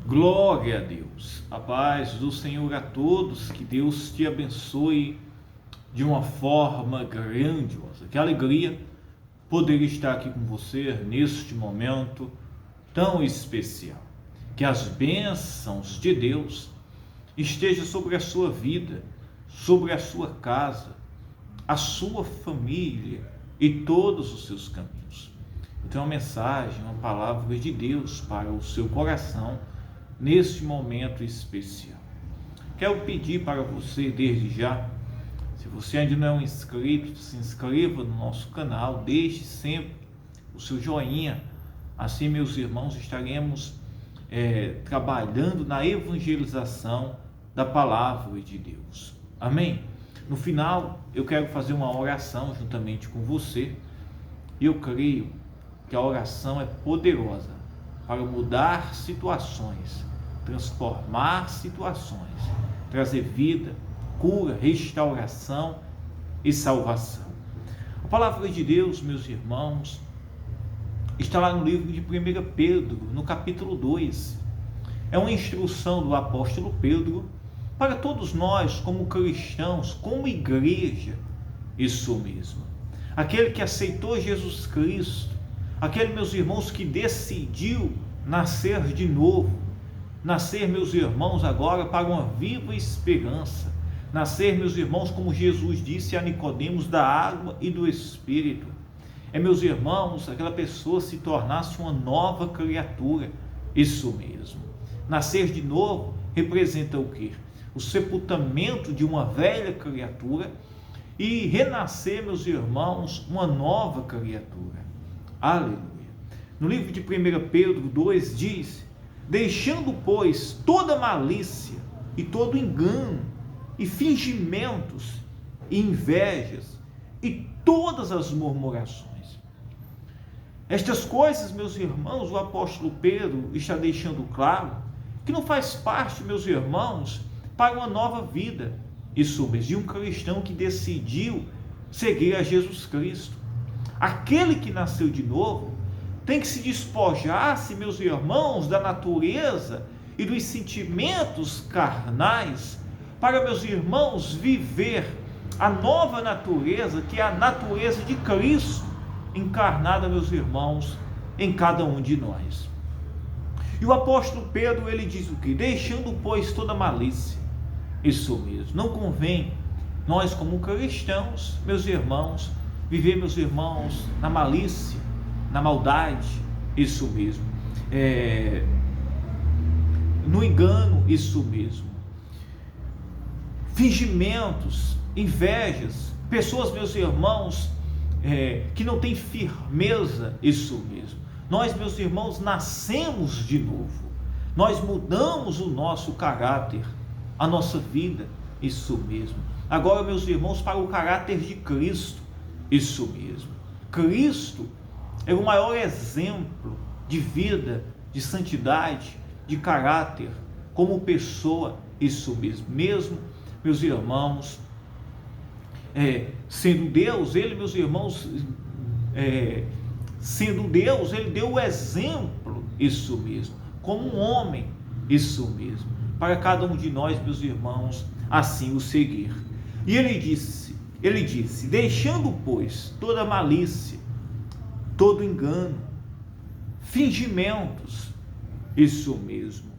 Glória a Deus, a paz do Senhor a todos, que Deus te abençoe de uma forma grandiosa. Que alegria poder estar aqui com você neste momento tão especial. Que as bênçãos de Deus estejam sobre a sua vida, sobre a sua casa, a sua família e todos os seus caminhos. Eu tenho uma mensagem, uma palavra de Deus para o seu coração neste momento especial. Quero pedir para você desde já, se você ainda não é um inscrito, se inscreva no nosso canal, deixe sempre o seu joinha, assim meus irmãos estaremos trabalhando na evangelização da palavra de Deus. Amém? No final eu quero fazer uma oração juntamente com você e eu creio que a oração é poderosa para mudar situações, transformar situações, trazer vida, cura, restauração e salvação. A palavra de Deus, meus irmãos, está lá no livro de 1 Pedro, no capítulo 2. É uma instrução do apóstolo Pedro para todos nós, como cristãos, como igreja, isso mesmo. Aquele que aceitou Jesus Cristo, aquele, meus irmãos, que decidiu nascer de novo, nascer, meus irmãos, agora para uma viva esperança, nascer, meus irmãos, como Jesus disse a Nicodemos, da água e do Espírito. Meus irmãos, aquela pessoa se tornasse uma nova criatura, isso mesmo. Nascer de novo representa o quê? O sepultamento de uma velha criatura e renascer, meus irmãos, uma nova criatura. Aleluia. No livro de 1 Pedro 2 diz: deixando, pois, toda malícia e todo engano e fingimentos e invejas e todas as murmurações. Estas coisas, meus irmãos, o apóstolo Pedro está deixando claro que não faz parte, meus irmãos, para uma nova vida, isso mesmo, de um cristão que decidiu seguir a Jesus Cristo. Aquele que nasceu de novo tem que se despojar-se, meus irmãos, da natureza e dos sentimentos carnais, para, meus irmãos, viver a nova natureza, que é a natureza de Cristo, encarnada, meus irmãos, em cada um de nós. E o apóstolo Pedro, ele diz o quê? Deixando, pois, toda malícia. Isso mesmo, não convém nós, como cristãos, meus irmãos, viver, meus irmãos, na malícia, na maldade, isso mesmo, no engano, isso mesmo, fingimentos, invejas, pessoas, meus irmãos, que não têm firmeza, isso mesmo. Nós, meus irmãos, nascemos de novo, nós mudamos o nosso caráter, a nossa vida, isso mesmo. Agora, meus irmãos, para o caráter de Cristo, isso mesmo. Cristo é o maior exemplo de vida, de santidade, de caráter, como pessoa, isso mesmo. Mesmo, meus irmãos, sendo Deus, ele, meus irmãos, sendo Deus, ele deu o exemplo, isso mesmo, como um homem, isso mesmo, para cada um de nós, meus irmãos, assim o seguir. E ele disse, deixando, pois, toda malícia, todo engano, fingimentos, isso mesmo,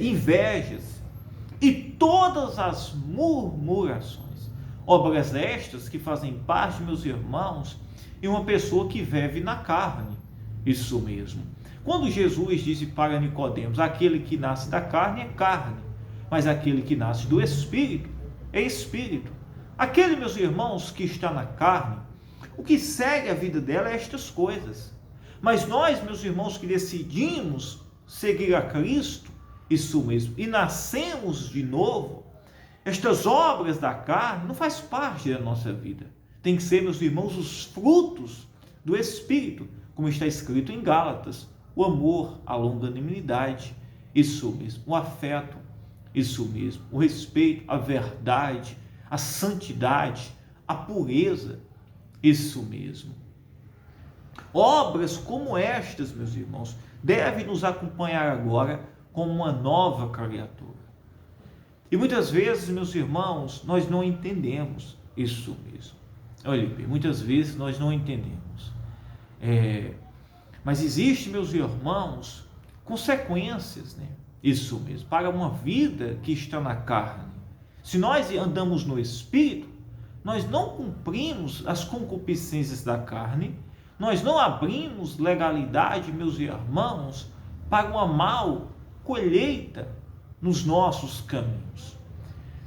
invejas e todas as murmurações, obras estas que fazem parte, meus irmãos, de uma pessoa que vive na carne, isso mesmo. Quando Jesus disse para Nicodemos, aquele que nasce da carne é carne, mas aquele que nasce do Espírito é Espírito. Aquele, meus irmãos, que está na carne, o que segue a vida dela é estas coisas. Mas nós, meus irmãos, que decidimos seguir a Cristo, isso mesmo, e nascemos de novo, estas obras da carne não faz parte da nossa vida. Tem que ser, meus irmãos, os frutos do Espírito, como está escrito em Gálatas: o amor, a longanimidade, isso mesmo, o afeto, isso mesmo, o respeito, a verdade, a santidade, a pureza, isso mesmo. Obras como estas, meus irmãos, devem nos acompanhar agora como uma nova criatura. E muitas vezes, meus irmãos, nós não entendemos isso mesmo. Olha bem, muitas vezes nós não entendemos. Mas existe, meus irmãos, consequências, né? Isso mesmo, para uma vida que está na carne. Se nós andamos no Espírito, nós não cumprimos as concupiscências da carne, nós não abrimos legalidade, meus irmãos, para uma mal colheita nos nossos caminhos.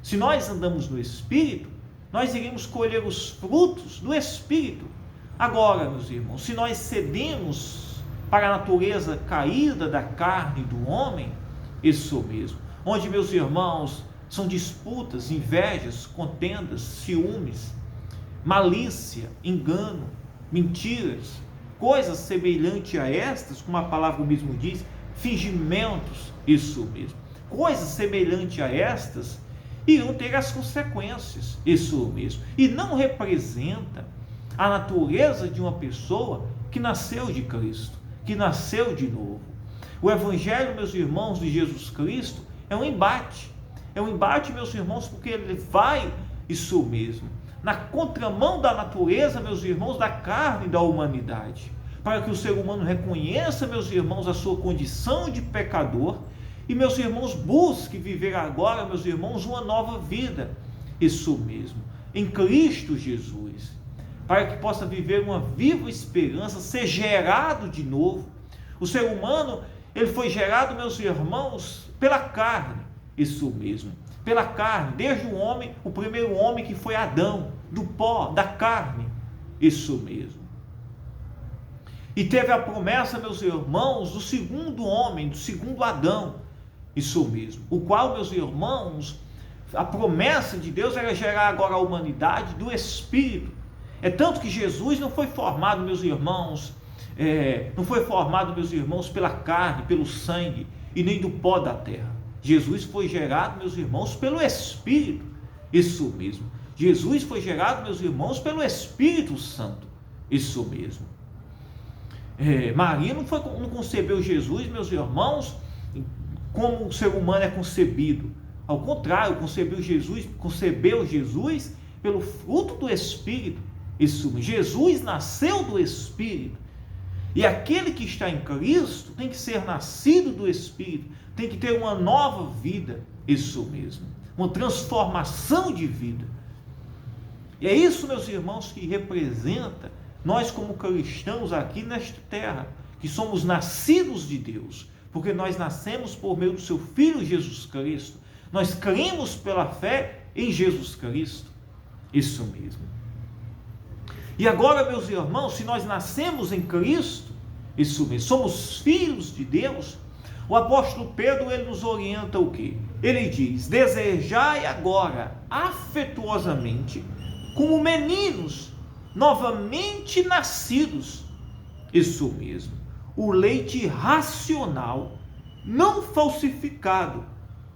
Se nós andamos no Espírito, nós iremos colher os frutos do Espírito. Agora, meus irmãos, se nós cedemos para a natureza caída da carne do homem, isso mesmo, onde, meus irmãos, são disputas, invejas, contendas, ciúmes, malícia, engano, mentiras, coisas semelhantes a estas, como a palavra mesmo diz, fingimentos, isso mesmo, coisas semelhantes a estas irão ter as consequências, isso mesmo, e não representa a natureza de uma pessoa que nasceu de Cristo, que nasceu de novo. O Evangelho, meus irmãos, de Jesus Cristo é um embate, meus irmãos, porque ele vai, isso mesmo, na contramão da natureza, meus irmãos, da carne e da humanidade, para que o ser humano reconheça, meus irmãos, a sua condição de pecador e, meus irmãos, busque viver agora, meus irmãos, uma nova vida, isso mesmo, em Cristo Jesus, para que possa viver uma viva esperança, ser gerado de novo. O ser humano, ele foi gerado, meus irmãos, pela carne, isso mesmo, pela carne, desde o homem, o primeiro homem que foi Adão, do pó, da carne, isso mesmo. E teve a promessa, meus irmãos, do segundo homem, do segundo Adão, isso mesmo, o qual, meus irmãos, a promessa de Deus era gerar agora a humanidade do Espírito. É tanto que Jesus não foi formado, meus irmãos, pela carne, pelo sangue e nem do pó da terra. Jesus foi gerado, meus irmãos, pelo Espírito, isso mesmo. Jesus foi gerado, meus irmãos, pelo Espírito Santo, isso mesmo. Maria não concebeu Jesus, meus irmãos, como o ser humano é concebido. Ao contrário, concebeu Jesus pelo fruto do Espírito. Isso, Jesus nasceu do Espírito. E aquele que está em Cristo tem que ser nascido do Espírito, tem que ter uma nova vida, isso mesmo, uma transformação de vida. E é isso, meus irmãos, que representa nós como cristãos aqui nesta terra, que somos nascidos de Deus, porque nós nascemos por meio do seu Filho Jesus Cristo, nós cremos pela fé em Jesus Cristo, isso mesmo. E agora, meus irmãos, se nós nascemos em Cristo, isso mesmo, somos filhos de Deus, o apóstolo Pedro, ele nos orienta o quê? Ele diz: desejai agora, afetuosamente, como meninos, novamente nascidos, isso mesmo, o leite racional, não falsificado,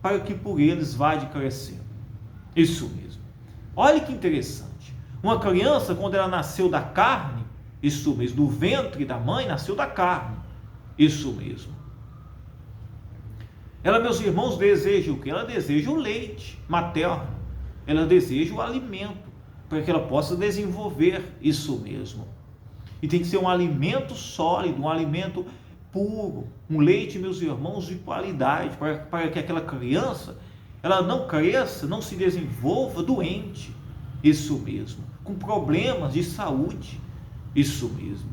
para que por eles vá crescendo, isso mesmo. Olha que interessante. Uma criança, quando ela nasceu da carne, isso mesmo, do ventre da mãe, nasceu da carne, isso mesmo. Ela, meus irmãos, deseja o quê? Ela deseja o leite materno, ela deseja o alimento, para que ela possa desenvolver isso mesmo. E tem que ser um alimento sólido, um alimento puro, um leite, meus irmãos, de qualidade, para que aquela criança, ela não cresça, não se desenvolva doente, isso mesmo, com problemas de saúde, isso mesmo.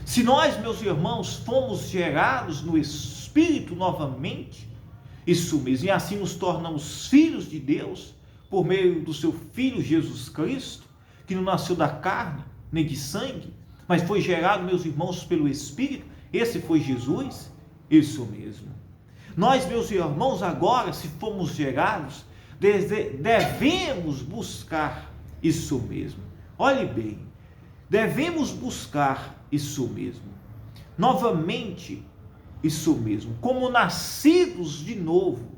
Se nós, meus irmãos, fomos gerados no Espírito novamente, isso mesmo, e assim nos tornamos filhos de Deus, por meio do seu Filho Jesus Cristo, que não nasceu da carne, nem de sangue, mas foi gerado, meus irmãos, pelo Espírito, esse foi Jesus, isso mesmo. Nós, meus irmãos, agora, se fomos gerados, devemos buscar isso mesmo. Olhe bem, devemos buscar isso mesmo, novamente, isso mesmo, como nascidos de novo,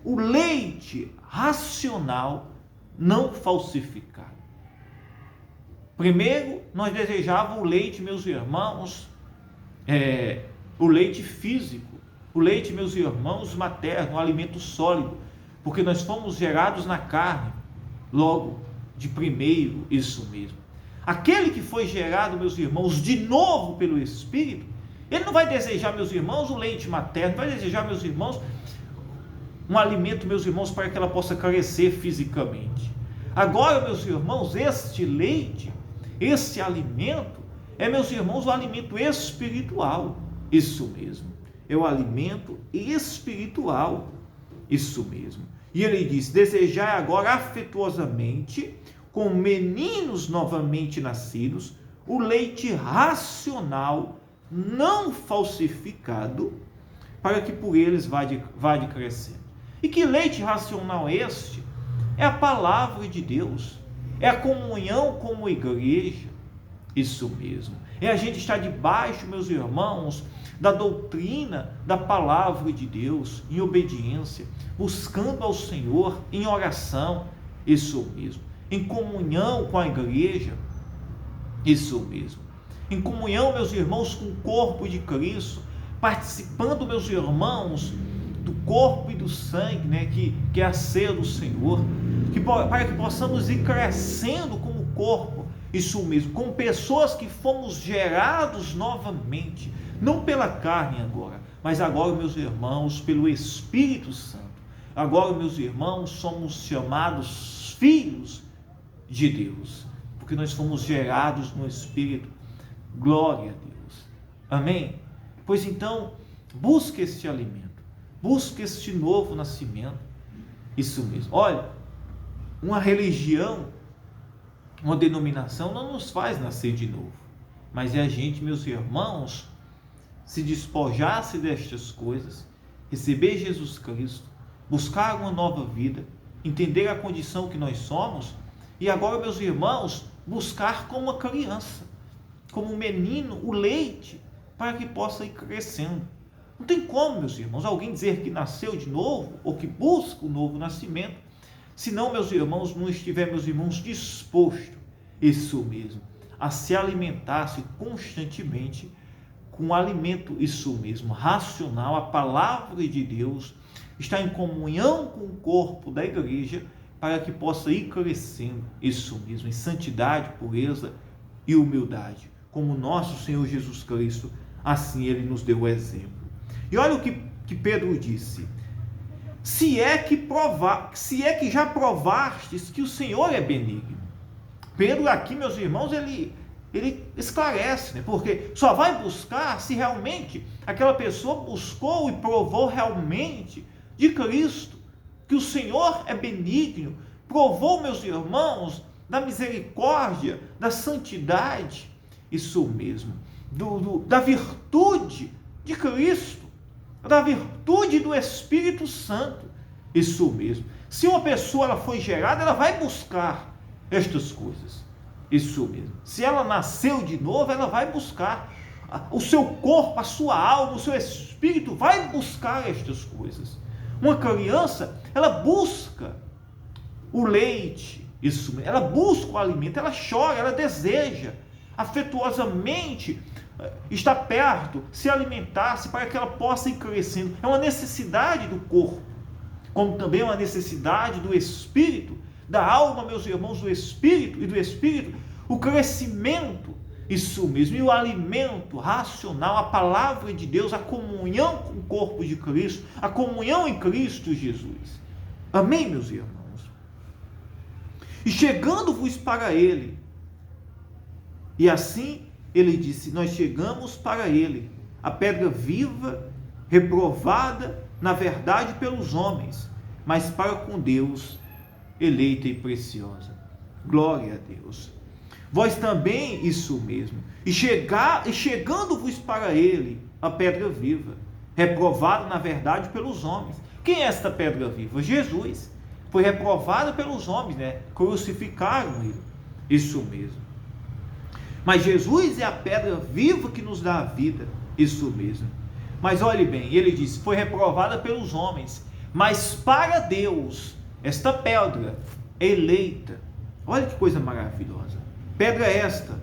o leite racional, não falsificado. Primeiro, nós desejávamos o leite, meus irmãos, o leite físico, O leite, meus irmãos, materno, um alimento sólido, porque nós fomos gerados na carne, logo, de primeiro, isso mesmo. Aquele que foi gerado, meus irmãos, de novo pelo Espírito, ele não vai desejar, meus irmãos, o leite materno, vai desejar, meus irmãos, um alimento, meus irmãos, para que ela possa crescer fisicamente. Agora, meus irmãos, este leite, esse alimento, é, meus irmãos, o alimento espiritual. Isso mesmo, é o alimento espiritual. Isso mesmo. E ele diz: desejai agora afetuosamente, com meninos novamente nascidos, o leite racional, não falsificado, para que por eles vá de crescendo. E que leite racional é este? É a palavra de Deus, é a comunhão como igreja. Isso mesmo, é a gente estar debaixo, meus irmãos, da doutrina da palavra de Deus, em obediência, buscando ao Senhor em oração. Isso mesmo, em comunhão com a igreja. Isso mesmo, em comunhão, meus irmãos, com o corpo de Cristo, participando, meus irmãos, do corpo e do sangue, né, que é a ceia do Senhor, para que possamos ir crescendo como corpo. Isso mesmo, com pessoas que fomos gerados novamente, não pela carne agora, mas agora, meus irmãos, pelo Espírito Santo. Agora, meus irmãos, somos chamados filhos de Deus, porque nós fomos gerados no Espírito. Glória a Deus. Amém? Pois então, busque este alimento, busque este novo nascimento. Isso mesmo. Olha, uma religião, uma denominação não nos faz nascer de novo, mas é a gente, meus irmãos, se despojar-se destas coisas, receber Jesus Cristo, buscar uma nova vida, entender a condição que nós somos, e agora, meus irmãos, buscar como uma criança, como um menino, o leite, para que possa ir crescendo. Não tem como, meus irmãos, alguém dizer que nasceu de novo, ou que busca o novo nascimento, se não, meus irmãos, não estiver, meus irmãos, disposto, isso mesmo, a se alimentar-se constantemente com o alimento, isso mesmo, racional, a palavra de Deus, está em comunhão com o corpo da igreja, para que possa ir crescendo, isso mesmo, em santidade, pureza e humildade, como nosso Senhor Jesus Cristo, assim Ele nos deu o exemplo. E olha o que Pedro disse: se é que já provastes que o Senhor é benigno. Pedro aqui, meus irmãos, ele esclarece, né? Porque só vai buscar se realmente aquela pessoa buscou e provou realmente de Cristo, que o Senhor é benigno, provou, meus irmãos, da misericórdia, da santidade, isso mesmo, da virtude de Cristo, da virtude do Espírito Santo, isso mesmo. Se uma pessoa ela foi gerada, ela vai buscar estas coisas, isso mesmo. Se ela nasceu de novo, ela vai buscar. O seu corpo, a sua alma, o seu espírito vai buscar estas coisas. Uma criança, ela busca o leite, isso mesmo. Ela busca o alimento, ela chora, ela deseja afetuosamente estar perto, se alimentar-se para que ela possa ir crescendo. É uma necessidade do corpo, como também é uma necessidade do espírito, da alma, meus irmãos, do espírito e do espírito, o crescimento, isso mesmo, e o alimento racional, a palavra de Deus, a comunhão com o corpo de Cristo, a comunhão em Cristo Jesus. Amém, meus irmãos? E chegando-vos para Ele, e assim ele disse, nós chegamos para Ele, a pedra viva, reprovada, na verdade, pelos homens, mas para com Deus, eleita e preciosa. Glória a Deus. Vós também, isso mesmo, e chegando-vos para Ele, a pedra viva, reprovada, na verdade, pelos homens. Quem é esta pedra viva? Jesus. Foi reprovada pelos homens, né? Crucificaram Ele. Isso mesmo. Mas Jesus é a pedra viva que nos dá a vida. Isso mesmo. Mas olhe bem, ele disse, foi reprovada pelos homens, mas para Deus, esta pedra é eleita. Olha que coisa maravilhosa. Pedra esta,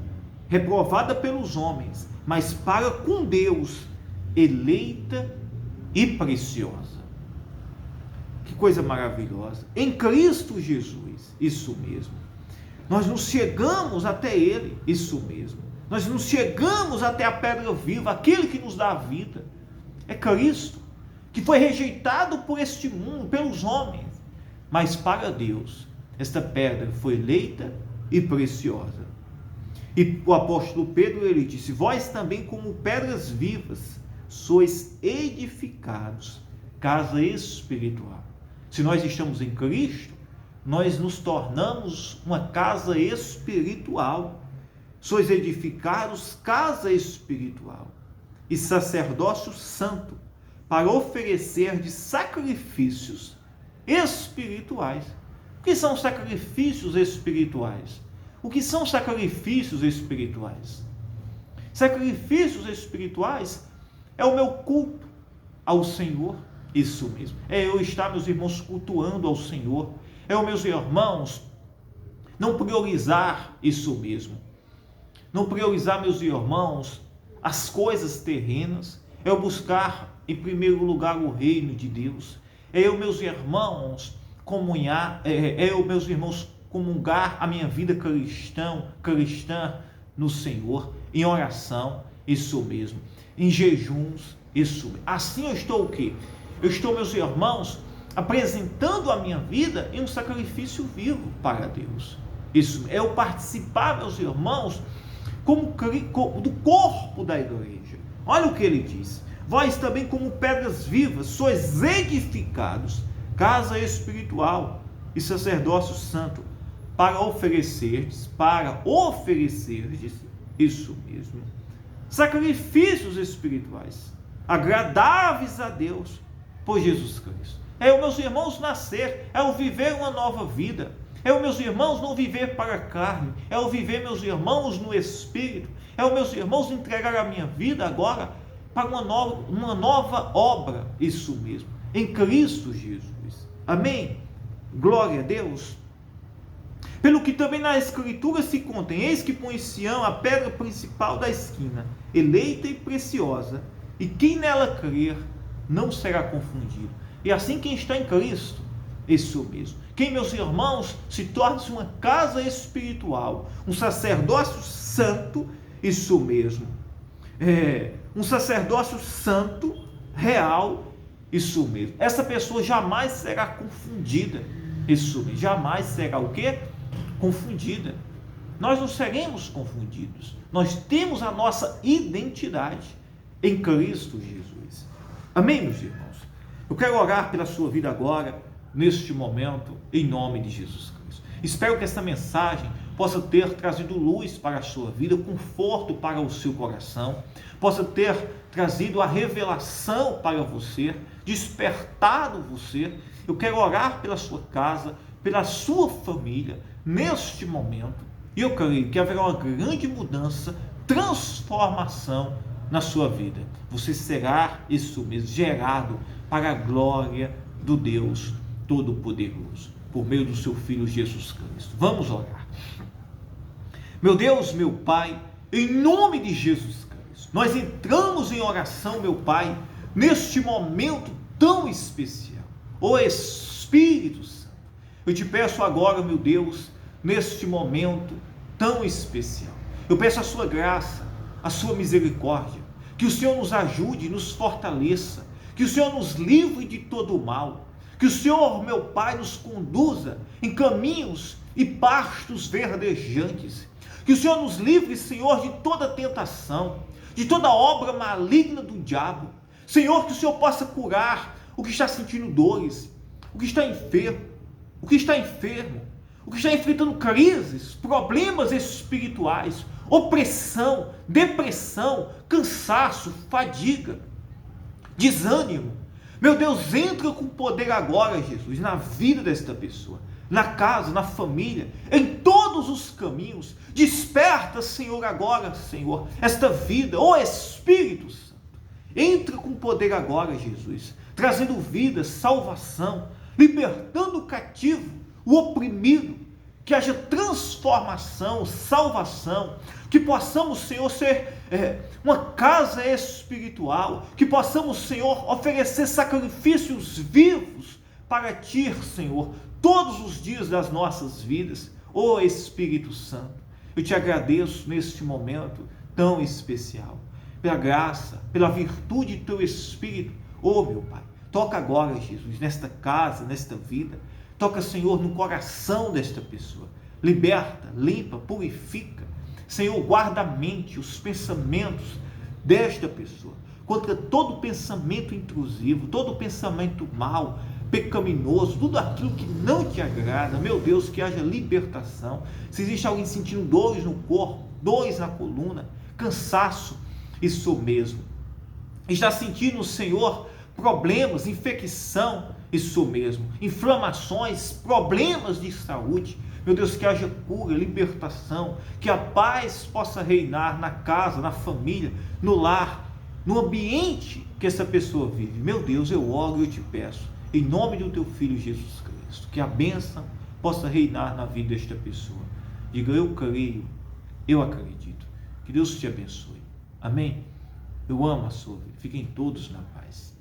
reprovada pelos homens, mas para com Deus, eleita e preciosa. Que coisa maravilhosa! Em Cristo Jesus, isso mesmo. Nós nos chegamos até Ele, isso mesmo. Nós nos chegamos até a pedra viva, aquele que nos dá a vida. É Cristo, que foi rejeitado por este mundo, pelos homens. Mas para Deus, esta pedra foi eleita e preciosa. E o apóstolo Pedro, ele disse: vós também, como pedras vivas, sois edificados, casa espiritual. Se nós estamos em Cristo, nós nos tornamos uma casa espiritual. Sois edificados, casa espiritual e sacerdócio santo, para oferecer de sacrifícios espirituais. O que são sacrifícios espirituais? O que são sacrifícios espirituais? Sacrifícios espirituais é o meu culto ao Senhor. Isso mesmo. É eu estar, meus irmãos, cultuando ao Senhor. É o meus irmãos não priorizar isso mesmo. Não priorizar, meus irmãos, as coisas terrenas. É eu buscar em primeiro lugar o reino de Deus. É eu, meus irmãos, comungar a minha vida cristã no Senhor, em oração, isso mesmo, em jejuns, isso mesmo. Assim eu estou o quê? Eu estou, meus irmãos, apresentando a minha vida em um sacrifício vivo para Deus. Isso é eu participar, meus irmãos, do corpo da igreja. Olha o que ele diz: vós também, como pedras vivas, sois edificados, casa espiritual e sacerdócio santo, para oferecerdes, isso mesmo, sacrifícios espirituais, agradáveis a Deus, por Jesus Cristo. É o, meus irmãos, nascer, é o viver uma nova vida, é o, meus irmãos, não viver para a carne, é o viver, meus irmãos, no Espírito, é o, meus irmãos, entregar a minha vida agora para uma nova obra, isso mesmo, em Cristo Jesus. Amém? Glória a Deus. Pelo que também na Escritura se contém: eis que põe Sião a pedra principal da esquina, eleita e preciosa, e quem nela crer não será confundido. E assim, quem está em Cristo, isso mesmo. Quem, meus irmãos, se torna uma casa espiritual, um sacerdócio santo, isso mesmo. Um sacerdócio santo, real, isso mesmo. Essa pessoa jamais será confundida, isso mesmo. Jamais será o quê? Confundida. Nós não seremos confundidos. Nós temos a nossa identidade em Cristo Jesus. Amém, meus irmãos? Eu quero orar pela sua vida agora, neste momento, em nome de Jesus Cristo. Espero que esta mensagem possa ter trazido luz para a sua vida, conforto para o seu coração, possa ter trazido a revelação para você, despertado você. Eu quero orar pela sua casa, pela sua família, neste momento, e eu creio que haverá uma grande mudança, transformação na sua vida. Você será, isso mesmo, gerado para a glória do Deus Todo-Poderoso, por meio do seu Filho Jesus Cristo. Vamos orar. Meu Deus, meu Pai, em nome de Jesus Cristo, nós entramos em oração, meu Pai, neste momento tão especial. Ó Espírito Santo, eu te peço agora, meu Deus, neste momento tão especial, eu peço a sua graça, a sua misericórdia, que o Senhor nos ajude, nos fortaleça, que o Senhor nos livre de todo o mal, que o Senhor, meu Pai, nos conduza em caminhos e pastos verdejantes, que o Senhor nos livre, Senhor, de toda tentação, de toda obra maligna do diabo. Senhor, que o Senhor possa curar o que está sentindo dores, o que está enfermo, o que está enfrentando crises, problemas espirituais, opressão, depressão, cansaço, fadiga, desânimo. Meu Deus, entra com poder agora, Jesus, na vida desta pessoa, na casa, na família, em todos os caminhos. Desperta, Senhor, agora, Senhor, esta vida, ó Espírito Santo. Entra com poder agora, Jesus, trazendo vida, salvação, libertando o cativo, o oprimido, que haja transformação, salvação, que possamos, Senhor, ser uma casa espiritual, que possamos, Senhor, oferecer sacrifícios vivos para Ti, Senhor, todos os dias das nossas vidas. Ó Espírito Santo, eu Te agradeço neste momento tão especial, pela graça, pela virtude do Teu Espírito. Ó meu Pai, toca agora, Jesus, nesta casa, nesta vida. Toca, Senhor, no coração desta pessoa. Liberta, limpa, purifica. Senhor, guarda a mente, os pensamentos desta pessoa. Contra todo pensamento intrusivo, todo pensamento mau, pecaminoso, tudo aquilo que não Te agrada. Meu Deus, que haja libertação. Se existe alguém sentindo dores no corpo, dores na coluna, cansaço, isso mesmo. Está sentindo, Senhor, problemas, infecção, isso mesmo, inflamações, problemas de saúde. Meu Deus, que haja cura, libertação, que a paz possa reinar na casa, na família, no lar, no ambiente que essa pessoa vive. Meu Deus, eu oro e eu Te peço, em nome do Teu Filho Jesus Cristo, que a bênção possa reinar na vida desta pessoa. Diga: eu creio, eu acredito. Que Deus te abençoe. Amém? Eu amo a sua vida. Fiquem todos na paz.